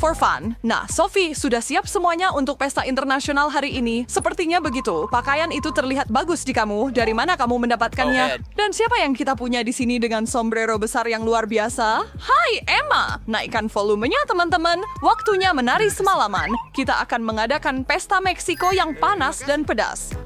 for fun. Nah, Sophie, sudah siap semuanya untuk pesta internasional hari ini? Sepertinya begitu. Pakaian itu terlihat bagus di kamu. Dari mana kamu mendapatkannya? Dan siapa yang kita punya di sini dengan sombrero besar yang luar biasa? Hai, Emma! Naikkan volumenya, teman-teman. Waktunya menari semalaman. Kita akan mengadakan pesta Meksiko yang panas dan pedas.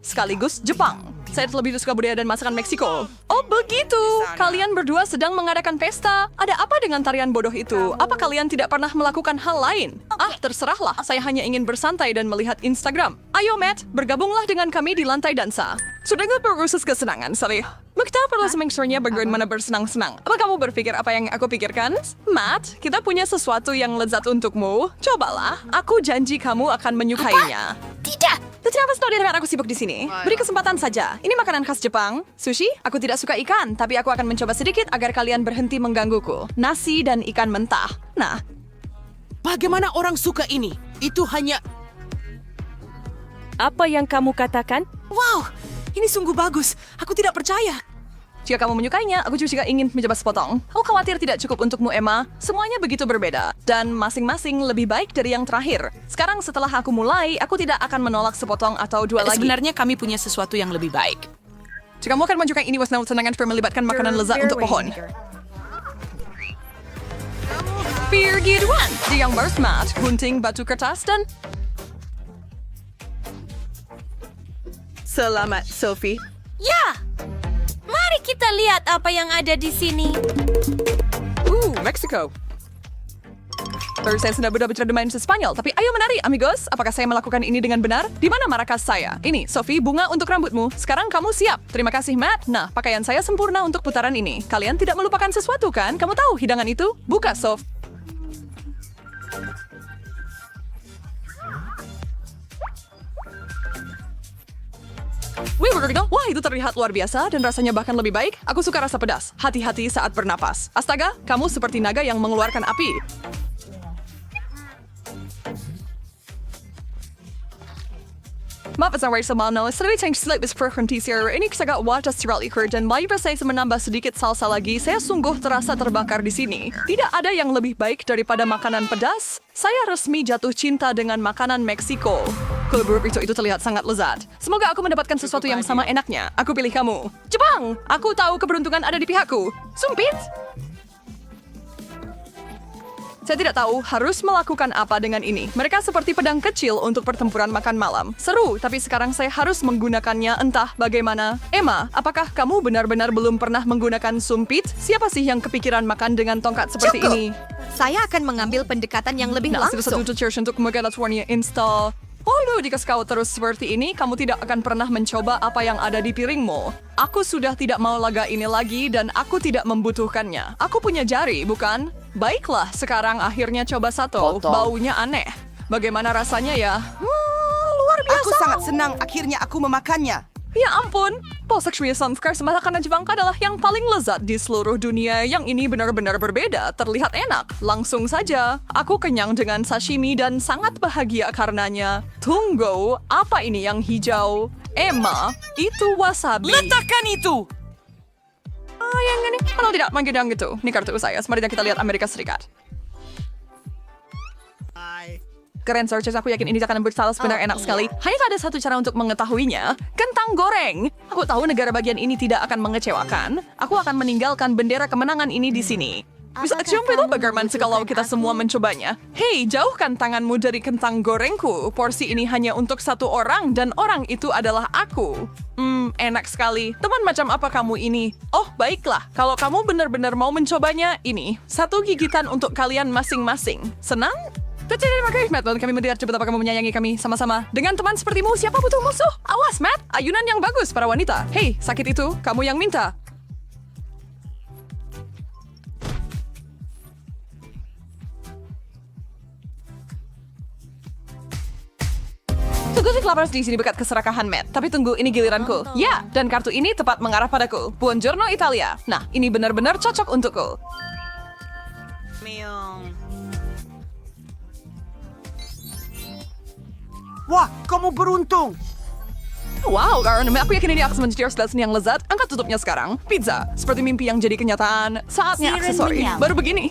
Sekaligus Jepang. Saya lebih suka budaya dan masakan Meksiko. Oh, begitu. Kalian berdua sedang mengadakan pesta. Ada apa dengan tarian bodoh itu? Apa kalian tidak pernah melakukan hal lain? Terserahlah. Saya hanya ingin bersantai dan melihat Instagram. Ayo, Matt, bergabunglah dengan kami di lantai dansa. Sudah nggak berusus kesenangan, Salih? Kita perlu semingsurnya bagaimana bersenang-senang. Apa kamu berpikir apa yang aku pikirkan? Matt, kita punya sesuatu yang lezat untukmu. Cobalah. Aku janji kamu akan menyukainya. Tidak. Kenapa selalu dengar aku sibuk di sini? Beri kesempatan saja. Ini makanan khas Jepang. Sushi? Aku tidak suka ikan, tapi aku akan mencoba sedikit agar kalian berhenti menggangguku. Nasi dan ikan mentah. Nah, Bagaimana orang suka ini? Itu hanya... Apa yang kamu katakan? Wow, ini sungguh bagus. Aku tidak percaya. jika kamu menyukainya, aku juga ingin mencoba sepotong. Aku khawatir tidak cukup untukmu, Emma. Semuanya begitu berbeda. Dan masing-masing lebih baik dari yang terakhir. Sekarang setelah aku mulai, aku tidak akan menolak sepotong atau dua lagi. Sebenarnya kami punya sesuatu yang lebih baik. Jika kamu akan menyukai ini, wasna senangan melibatkan makanan lezat untuk pohon. Pergi duluan. Di yang mat, gunting, batu kertas, dan... Selamat, Sophie. Ya! Mari kita lihat apa yang ada di sini. Mexico. Terus saya sudah benar-benar bermain Spanyol, tapi ayo menari, amigos. Apakah saya melakukan ini dengan benar? Di mana markas saya? Ini, Sophie, bunga untuk rambutmu. Sekarang kamu siap. Terima kasih, Matt. Nah, pakaian saya sempurna untuk putaran ini. Kalian tidak melupakan sesuatu, kan? Kamu tahu hidangan itu? Buka, Soph. Wah, itu terlihat luar biasa dan rasanya bahkan lebih baik. Aku suka rasa pedas. Hati-hati saat bernapas. Astaga, kamu seperti naga yang mengeluarkan api. Maaf, saya sama no. Sedikit yang slip is preferentisir. Ini saya wadah siral ikut dan mari saya menambah sedikit salsa lagi. Saya sungguh terasa terbakar di sini. Tidak ada yang lebih baik daripada makanan pedas. Saya resmi jatuh cinta dengan makanan Meksiko. Kalau itu terlihat sangat lezat. Semoga aku mendapatkan sesuatu yang sama enaknya. Aku pilih kamu. Jepang! Aku tahu keberuntungan ada di pihakku. Sumpit! Saya tidak tahu harus melakukan apa dengan ini. Mereka seperti pedang kecil untuk pertempuran makan malam. Seru, tapi sekarang saya harus menggunakannya entah bagaimana. Emma, apakah kamu benar-benar belum pernah menggunakan sumpit? Siapa sih yang kepikiran makan dengan tongkat seperti Cukup. ini? Saya akan mengambil pendekatan yang lebih langsung. Satu church untuk California install. Oh, jika kau terus seperti ini, kamu tidak akan pernah mencoba apa yang ada di piringmu. Aku sudah tidak mau laga ini lagi dan aku tidak membutuhkannya. Aku punya jari, bukan? Baiklah, sekarang akhirnya coba satu. Baunya aneh. Bagaimana rasanya ya? Luar biasa. Aku sangat senang akhirnya aku memakannya. Ya ampun, Posakshriya Sanskar makanan Jepang adalah yang paling lezat di seluruh dunia. Yang ini benar-benar berbeda, terlihat enak. Langsung saja, aku kenyang dengan sashimi dan sangat bahagia karenanya. Tunggu, apa ini yang hijau? Emma, itu wasabi. Letakkan itu! Yang ini, kalau tidak manggil gitu. Ini kartu saya, mari kita lihat Amerika Serikat. Keren, Sarches. Aku yakin ini akan bersalah benar enak sekali. Hanya ada satu cara untuk mengetahuinya. Kentang goreng. Aku tahu negara bagian ini tidak akan mengecewakan. Aku akan meninggalkan bendera kemenangan ini di sini. Bisa cium itu bagaimana kalau kita semua mencobanya? Hei, jauhkan tanganmu dari kentang gorengku. Porsi ini hanya untuk satu orang dan orang itu adalah aku. Enak sekali. Teman macam apa kamu ini? Oh, baiklah. Kalau kamu benar-benar mau mencobanya, ini. Satu gigitan untuk kalian masing-masing. Senang? Terima kasih, Matt. Kami melihat cepat apa kamu menyayangi kami sama-sama. Dengan teman sepertimu, siapa butuh musuh? Awas, Matt. Ayunan yang bagus para wanita. Hei, sakit itu, kamu yang minta. Tunggu si kelaparan di sini berkat keserakahan, Matt. Tapi tunggu, ini giliranku. Ya, dan kartu ini tepat mengarah padaku. Buongiorno Italia. Nah, ini benar-benar cocok untukku. Wah, kamu beruntung. Wow, karena aku yakin ini akan menjadi yang lezat. Angkat tutupnya sekarang. Pizza, seperti mimpi yang jadi kenyataan. Saatnya Siren aksesori. menyala. Baru begini.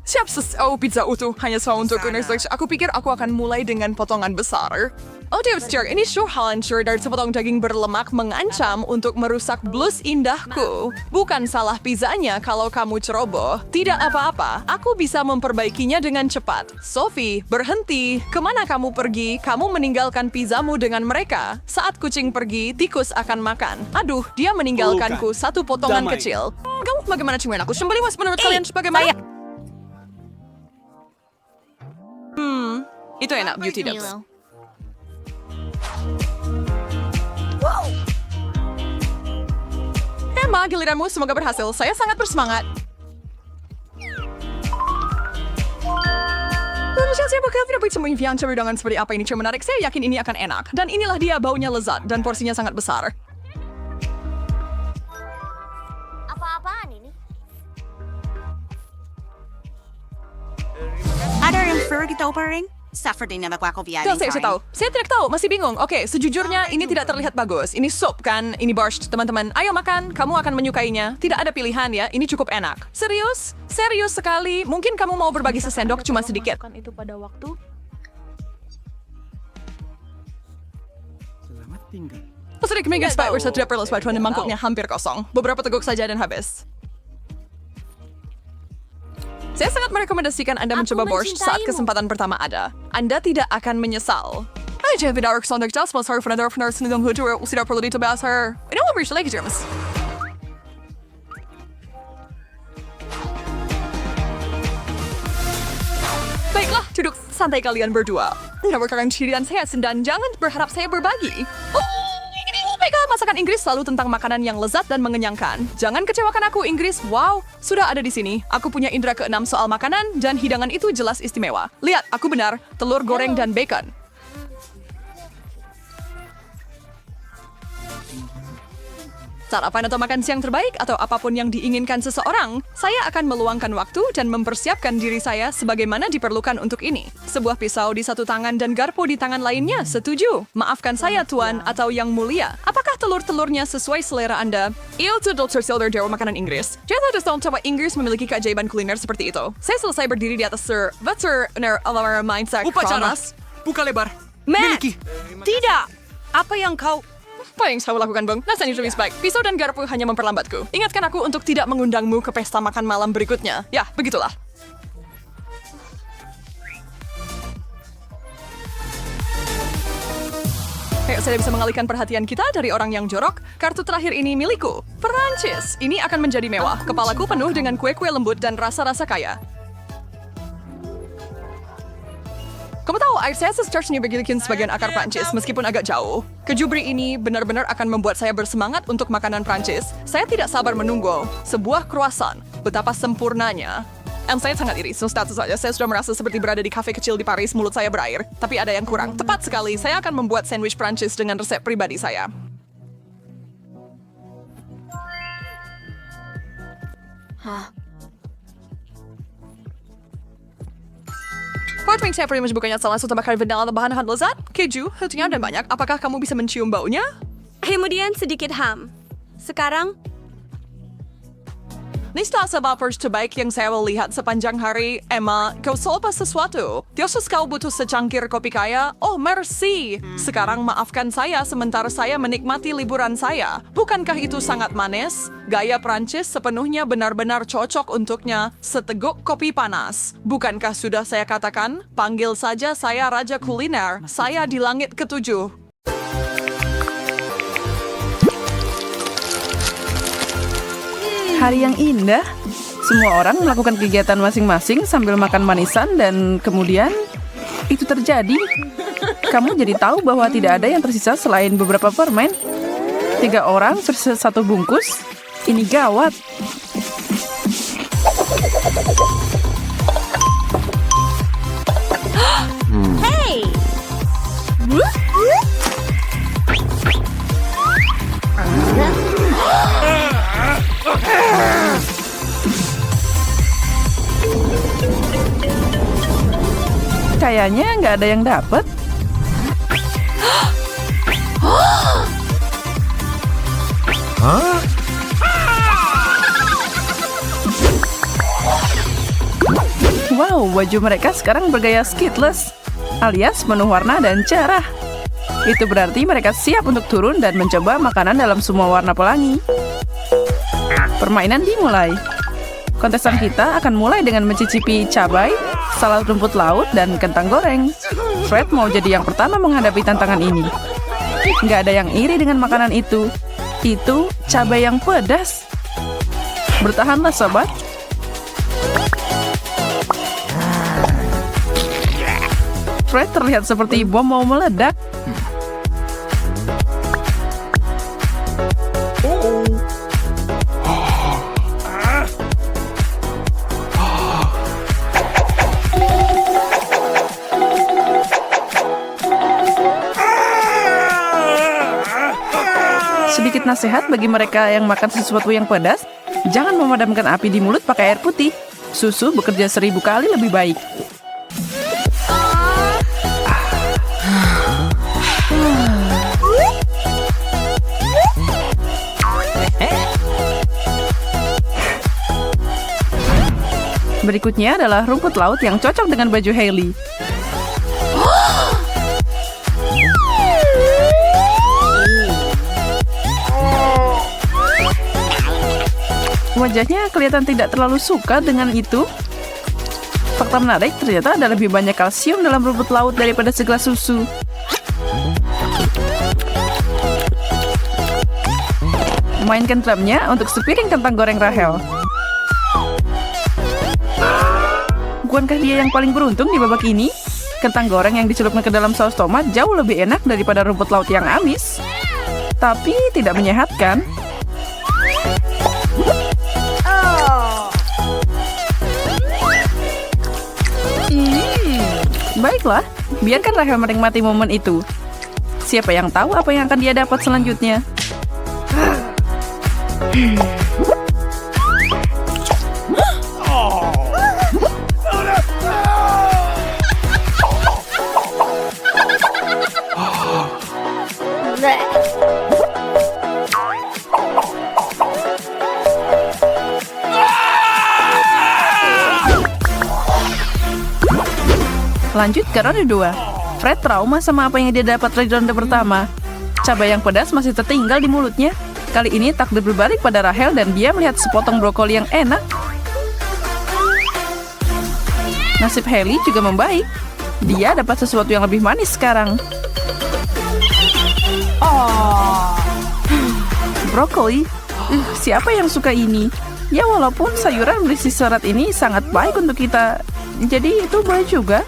Siap, oh pizza utuh hanya semua untuk Netflix. Aku pikir aku akan mulai dengan potongan besar. Oh dear, ini sure hancur dari sepotong daging berlemak mengancam untuk merusak blus indahku. Bukan salah pizzanya kalau kamu ceroboh. Tidak apa-apa, aku bisa memperbaikinya dengan cepat. Sophie, berhenti. Kemana kamu pergi? Kamu meninggalkan pizzamu dengan mereka. Saat kucing pergi, tikus akan makan. Aduh, dia meninggalkanku satu potongan kecil. Kamu bagaimana cuman aku? Sembeli mas menurut kalian bagaimana? Itu enak, Beauty Dubs. Emma, giliranmu semoga berhasil. Saya sangat bersemangat. Saya bakal tidak bisa menginfang cabai seperti apa ini cuman menarik. Saya yakin ini akan enak. Dan inilah dia, baunya lezat dan porsinya sangat besar. Apa-apaan ini? Ada yang fair kita opening? Suffer din na ako via Saya tahu. Saya tidak tahu, masih bingung. Oke, sejujurnya ini tidak terlihat bagus. Ini sup kan? Ini borscht, teman-teman. Ayo makan, kamu akan menyukainya. Tidak ada pilihan ya, ini cukup enak. Serius? Serius sekali. Mungkin kamu mau berbagi sesendok cuma sedikit. Itu pada waktu. Selamat tinggal. Sedikit minggu supaya ursa tidak perlu sebab mangkuknya hampir kosong. Beberapa teguk saja dan habis. Saya sangat merekomendasikan Anda mencoba borscht saat kesempatan pertama ada. Anda tidak akan menyesal. Aja tidak sondak jas mas harus benar benar senang hutu tidak perlu ditebasar. Ini mau bersih lagi James. Baiklah, duduk santai kalian berdua. Tidak berkarantina saya dan jangan berharap saya berbagi. Masakan Inggris selalu tentang makanan yang lezat dan mengenyangkan. Jangan kecewakan aku, Inggris. Wow, sudah ada di sini. Aku punya indera keenam soal makanan dan hidangan itu jelas istimewa. Lihat, aku benar. Telur goreng dan bacon. Sarapan atau makan siang terbaik atau apapun yang diinginkan seseorang, saya akan meluangkan waktu dan mempersiapkan diri saya sebagaimana diperlukan untuk ini. Sebuah pisau di satu tangan dan garpu di tangan lainnya, setuju. Maafkan saya, Tuan, atau Yang Mulia. Apakah telur-telurnya sesuai selera Anda? Itu Dr. Silver Dewa makanan Inggris. Saya tidak tahu coba Inggris memiliki keajaiban kuliner seperti itu. Saya selesai berdiri di atas Sir Veteriner Alara Mindset Kronos. Buka lebar. Matt! Tidak! Apa yang kau... Apa yang saya lakukan, Bang? Rasanya lebih baik. Pisau dan garpu hanya memperlambatku. Ingatkan aku untuk tidak mengundangmu ke pesta makan malam berikutnya. Ya, begitulah. Kayak saya bisa mengalihkan perhatian kita dari orang yang jorok. Kartu terakhir ini milikku. Perancis. Ini akan menjadi mewah. Kepalaku penuh dengan kue-kue lembut dan rasa-rasa kaya. Kamu tahu, air saya secercanya bikin sebagian akar Prancis, meskipun agak jauh. Kejubri ini benar-benar akan membuat saya bersemangat untuk makanan Prancis. Saya tidak sabar menunggu. Sebuah croissant. Betapa sempurnanya. Dan saya sangat iri, status saja. Saya sudah merasa seperti berada di kafe kecil di Paris, mulut saya berair. Tapi ada yang kurang. Tepat sekali, saya akan membuat sandwich Prancis dengan resep pribadi saya. Portwing saya pernah menyebutkannya salah satu makanan vanilla atau bahan lezat, keju, hatinya dan banyak. Apakah kamu bisa mencium baunya? Kemudian sedikit ham. Sekarang, Ini setelah sebab terbaik yang saya lihat sepanjang hari. Emma, kau lupa sesuatu. Tiosus kau butuh secangkir kopi kaya? Oh, merci. Sekarang maafkan saya sementara saya menikmati liburan saya. Bukankah itu sangat manis? Gaya Prancis sepenuhnya benar-benar cocok untuknya. Seteguk kopi panas. Bukankah sudah saya katakan? Panggil saja saya Raja Kuliner. Saya di langit ketujuh. Hari yang indah. Semua orang melakukan kegiatan masing-masing sambil makan manisan dan kemudian itu terjadi. Kamu jadi tahu bahwa tidak ada yang tersisa selain beberapa permen. 3 orang versus 1 bungkus. Ini gawat. hey! Kayaknya nggak ada yang dapat. Wow, baju mereka sekarang bergaya skitless, alias penuh warna dan cerah. Itu berarti mereka siap untuk turun dan mencoba makanan dalam semua warna pelangi. Permainan dimulai. Kontestan kita akan mulai dengan mencicipi cabai, salad rumput laut, dan kentang goreng. Fred mau jadi yang pertama menghadapi tantangan ini. Nggak ada yang iri dengan makanan itu. Itu cabai yang pedas. Bertahanlah, sobat. Fred terlihat seperti bom mau meledak. Sedikit nasihat bagi mereka yang makan sesuatu yang pedas, jangan memadamkan api di mulut pakai air putih. Susu bekerja 1000 kali lebih baik. Berikutnya adalah rumput laut yang cocok dengan baju Hailey. Wajahnya kelihatan tidak terlalu suka dengan itu. Fakta menarik, ternyata ada lebih banyak kalsium dalam rumput laut daripada segelas susu. Mainkan drumnya untuk sepiring kentang goreng Rahel. Bukankah dia yang paling beruntung di babak ini? Kentang goreng yang dicelupkan ke dalam saus tomat jauh lebih enak daripada rumput laut yang amis. Tapi tidak menyehatkan. Baiklah, biarkan Rahel menikmati momen itu. Siapa yang tahu apa yang akan dia dapat selanjutnya? Lanjut ke ronde 2. Fred trauma sama apa yang dia dapat dari ronde pertama. Cabai yang pedas masih tertinggal di mulutnya. Kali ini takdir berbalik pada Rahel dan dia melihat sepotong brokoli yang enak. Nasib Hailey juga membaik. Dia dapat sesuatu yang lebih manis sekarang. Brokoli. Siapa yang suka ini? Ya walaupun sayuran berisi serat ini sangat baik untuk kita. Jadi itu boleh juga.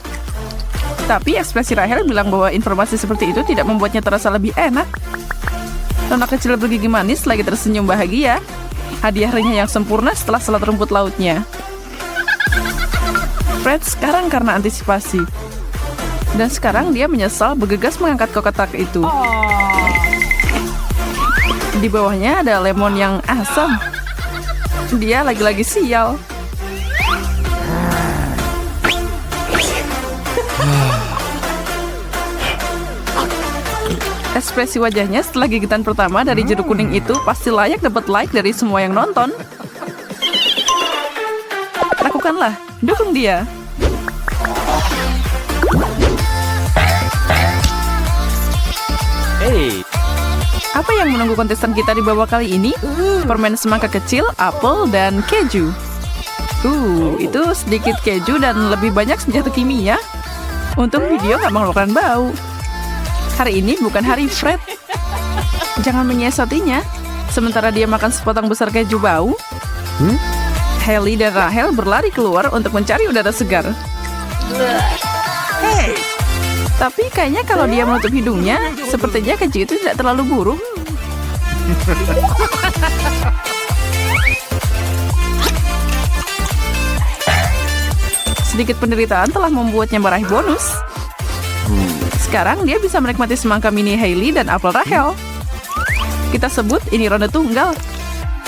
Tapi ekspresi Rahel bilang bahwa informasi seperti itu tidak membuatnya terasa lebih enak. Nona kecil bergigi manis lagi tersenyum bahagia. Hadiah renyah yang sempurna setelah salad rumput lautnya. Fred sekarang karena antisipasi. Dan sekarang dia menyesal bergegas mengangkat kotak itu. Di bawahnya ada lemon yang asam. Dia lagi-lagi sial. Ekspresi wajahnya setelah gigitan pertama dari jeruk kuning itu pasti layak dapat like dari semua yang nonton. Lakukanlah, dukung dia. Apa yang menunggu kontestan kita di babak kali ini? Permen semangka kecil, apel, dan keju. Itu sedikit keju dan lebih banyak senjata kimia. Untung video nggak mengeluarkan bau. Hari ini bukan hari Fred. Jangan menyiasatinya. Sementara dia makan sepotong besar keju bau, Hailey dan Rahel berlari keluar untuk mencari udara segar. Tapi kayaknya kalau dia menutup hidungnya, sepertinya keju itu tidak terlalu buruk. Sedikit penderitaan telah membuatnya meraih bonus. Sekarang dia bisa menikmati semangka mini Hailey dan apel Rahel. Kita sebut ini ronde tunggal.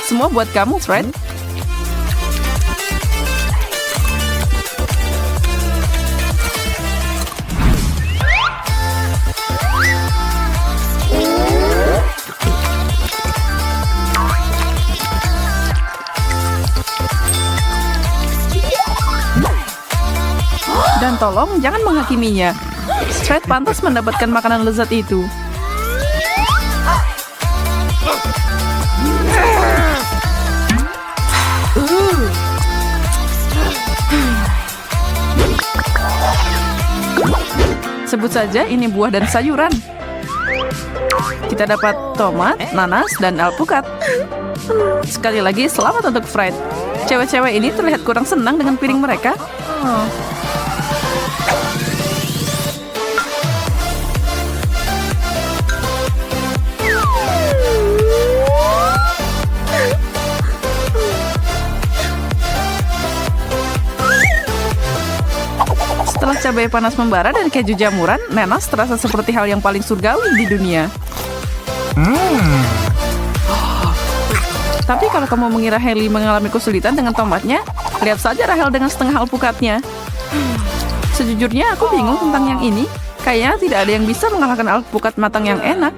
Semua buat kamu, Fred. Dan tolong jangan menghakiminya. Fred pantas mendapatkan makanan lezat itu. Sebut saja ini buah dan sayuran. Kita dapat tomat, nanas, dan alpukat. Sekali lagi, selamat untuk Fred. Cewek-cewek ini terlihat kurang senang dengan piring mereka. Setelah cabai panas membara dan keju jamuran, nanas terasa seperti hal yang paling surgawi di dunia. Tapi kalau kamu mengira Hailey mengalami kesulitan dengan tomatnya, lihat saja Rahel dengan setengah alpukatnya. Sejujurnya aku bingung tentang yang ini. Kayaknya tidak ada yang bisa mengalahkan alpukat matang yang enak.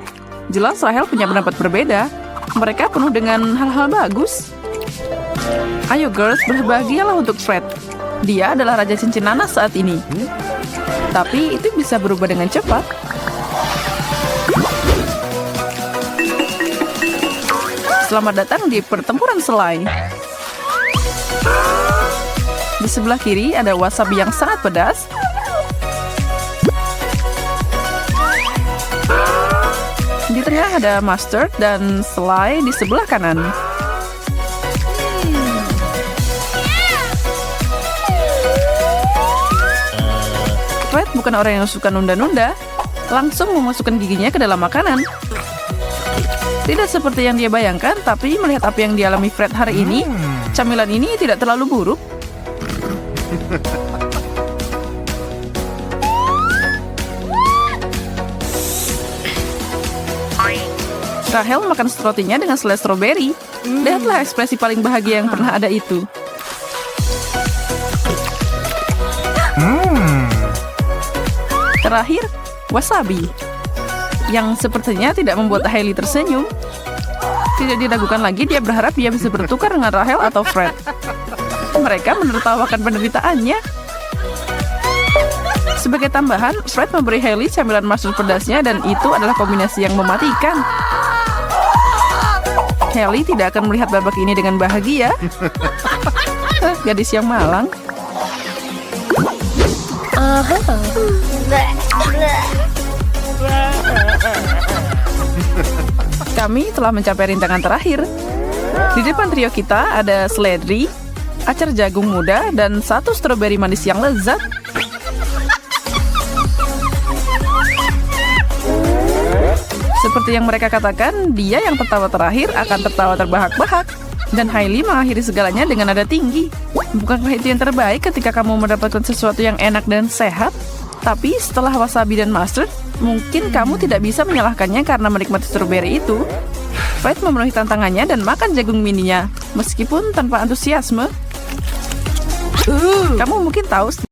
Jelas Rahel punya pendapat berbeda. Mereka penuh dengan hal-hal bagus. Ayo girls, berbahagialah untuk Fred. Dia adalah raja cincin nanas saat ini. Tapi itu bisa berubah dengan cepat. Selamat datang di pertempuran selai. Di sebelah kiri ada wasabi yang sangat pedas. Di tengah ada mustard dan selai di sebelah kanan. Fred bukan orang yang suka nunda-nunda, langsung memasukkan giginya ke dalam makanan. Tidak seperti yang dia bayangkan, tapi melihat apa yang dialami Fred hari ini, camilan ini tidak terlalu buruk. Rahel makan strotinya dengan selai stroberi. Lihatlah ekspresi paling bahagia yang pernah ada itu. Terakhir, wasabi. Yang sepertinya tidak membuat Hailey tersenyum. Tidak diragukan lagi, dia berharap dia bisa bertukar dengan Rahel atau Fred. Mereka menertawakan penderitaannya. Sebagai tambahan, Fred memberi Hailey camilan mustard pedasnya dan itu adalah kombinasi yang mematikan. Hailey tidak akan melihat babak ini dengan bahagia. Gadis yang malang. Kami telah mencapai rintangan terakhir. Di depan trio kita ada seledri, acar jagung muda, dan satu stroberi manis yang lezat. Seperti yang mereka katakan, dia yang tertawa terakhir akan tertawa terbahak-bahak. Dan Hailey mengakhiri segalanya dengan nada tinggi. Bukankah itu yang terbaik ketika kamu mendapatkan sesuatu yang enak dan sehat? Tapi setelah wasabi dan mustard, mungkin kamu tidak bisa menyalahkannya karena menikmati stroberi itu. Fred memenuhi tantangannya dan makan jagung mininya, meskipun tanpa antusiasme. Kamu mungkin tahu